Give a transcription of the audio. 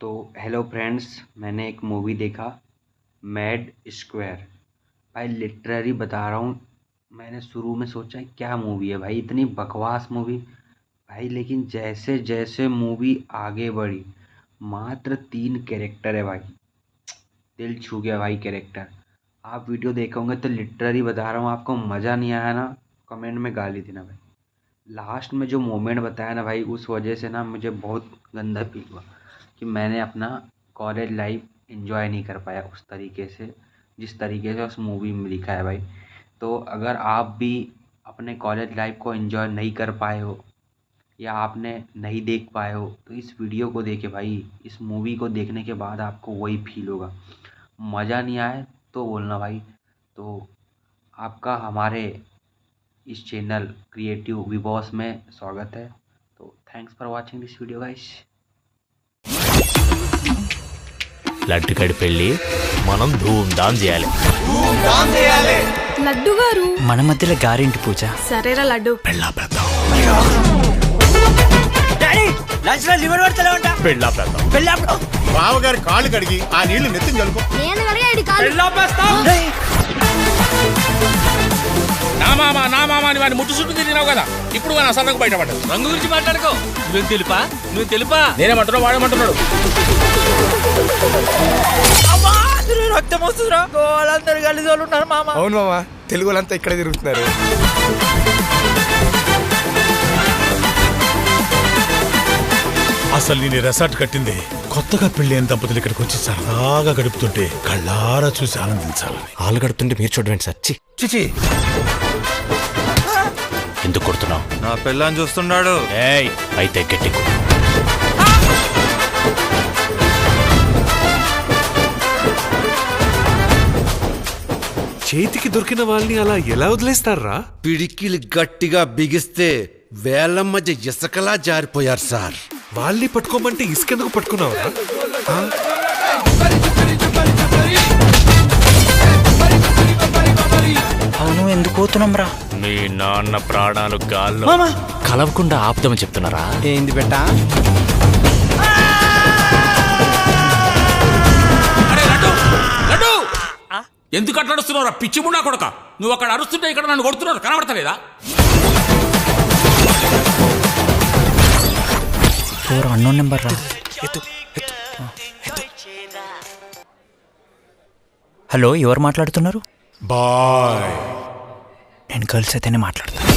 तो hello friends, मैंने एक मूवी देखा, मैड स्क्वायर। भाई लिटरली बता रहा हूँ, मैंने शुरू में सोचा क्या मूवी है भाई, इतनी बकवास मूवी भाई। लेकिन जैसे जैसे मूवी आगे बढ़ी, मात्र 3 कैरेक्टर है भाई, दिल छू गया भाई कैरेक्टर। आप वीडियो देखोगे तो लिटरली बता रहा हूँ, आपको मज़ा नहीं आया ना, कमेंट में गाली देना भाई। लास्ट में जो मोमेंट बताया ना भाई, उस वजह से ना मुझे बहुत गंदा फील हुआ कि मैंने अपना कॉलेज लाइफ एंजॉय नहीं कर पाया उस तरीके से, जिस तरीके से उस मूवी में लिखा है भाई। तो अगर आप भी अपने कॉलेज लाइफ को एंजॉय नहीं कर पाए हो या आपने नहीं देख पाए हो, तो इस वीडियो को देखे भाई, इस मूवी को देखने के बाद आपको वही फील होगा। मज़ा नहीं आए तो बोलना भाई। तो आपका हमारे इस चैनल क्रिएटिव विबॉस में स्वागत है। तो thanks for watching this video guys. లడ్డుకడి పెళ్ళి మనం ధూమ్ధామ్ చేయాలి. లడ్డు గారు మన మధ్యలో గారింటి పూజ. సరేరా లడ్డు. పెళ్ళా పెద్దాం. లంచ్ లో లివర్ పడతలే ఉంటా. పెళ్ళా పెద్దాం. బావగారి కాళ్ళు కడిగి ఆ నీళ్లు నెత్తిని చల్లుకో. నేను కడిగాడి కాలు. పెళ్ళా పెద్దాం. నా మామ అని వాడిని ముట్టు చుట్టూ తిరిగినావు కదా, ఇప్పుడు వాడిని అసలు బయటపడ్డాడు. రంగు గురించి మాట్లాడుకో. నువ్వు తెలుపా నేనేమంటున్నావు, వాడేమంటున్నాడు. రక్తం వస్తుందిరా, వాళ్ళందరూ కలిసి వాళ్ళు ఉన్నారు మామ. అవును మామ, తెలుగు వాళ్ళంతా ఇక్కడ తిరుగుతున్నారు. అసలు నేను రెసార్ట్ కట్టింది కొత్తగా పెళ్ళైన దంపతులు ఇక్కడికి వచ్చి సరదాగా గడుపుతుంటే కళ్ళారా చూసి ఆనందించాలని. వాళ్ళు గడుపుతుంటే మీరు చూడండి సార్. చిచి, ఎందుకు కొడుతున్నావు? నా పెళ్ళాన్ని చూస్తున్నాడు. ఏయ్ అయితే గట్టి కొట్టు. చేతికి దొరికిన వాళ్ళని అలా ఎలా వదిలేస్తారా? పిడికిలు గట్టిగా బిగిస్తే వేళ్ల మధ్య ఇసుకలా జారిపోయారు సార్. వాళ్ళని పట్టుకోమంటే ఇసుకెందుకు పట్టుకున్నావరా? అవును, ఎందుకు పోతున్నాం రా? మీ నాన్న ప్రాణాలు గాల్లో కలవకుండా ఆపుదామని చెప్తున్నారా? ఏంది బెట్టా? ఎందుకు అట్లా అరుస్తున్నావు? పిచ్చి మున్నా కొడక, నువ్వు అక్కడ అరుస్తుంటే ఇక్కడ నన్ను కొడుతున్నారు, కనబడతలేదా? అన్నోన్ నెంబర్ రా. హలో, ఎవరు మాట్లాడుతున్నారు? బాయ్. నేను గర్ల్స్ అయితేనే మాట్లాడతాను.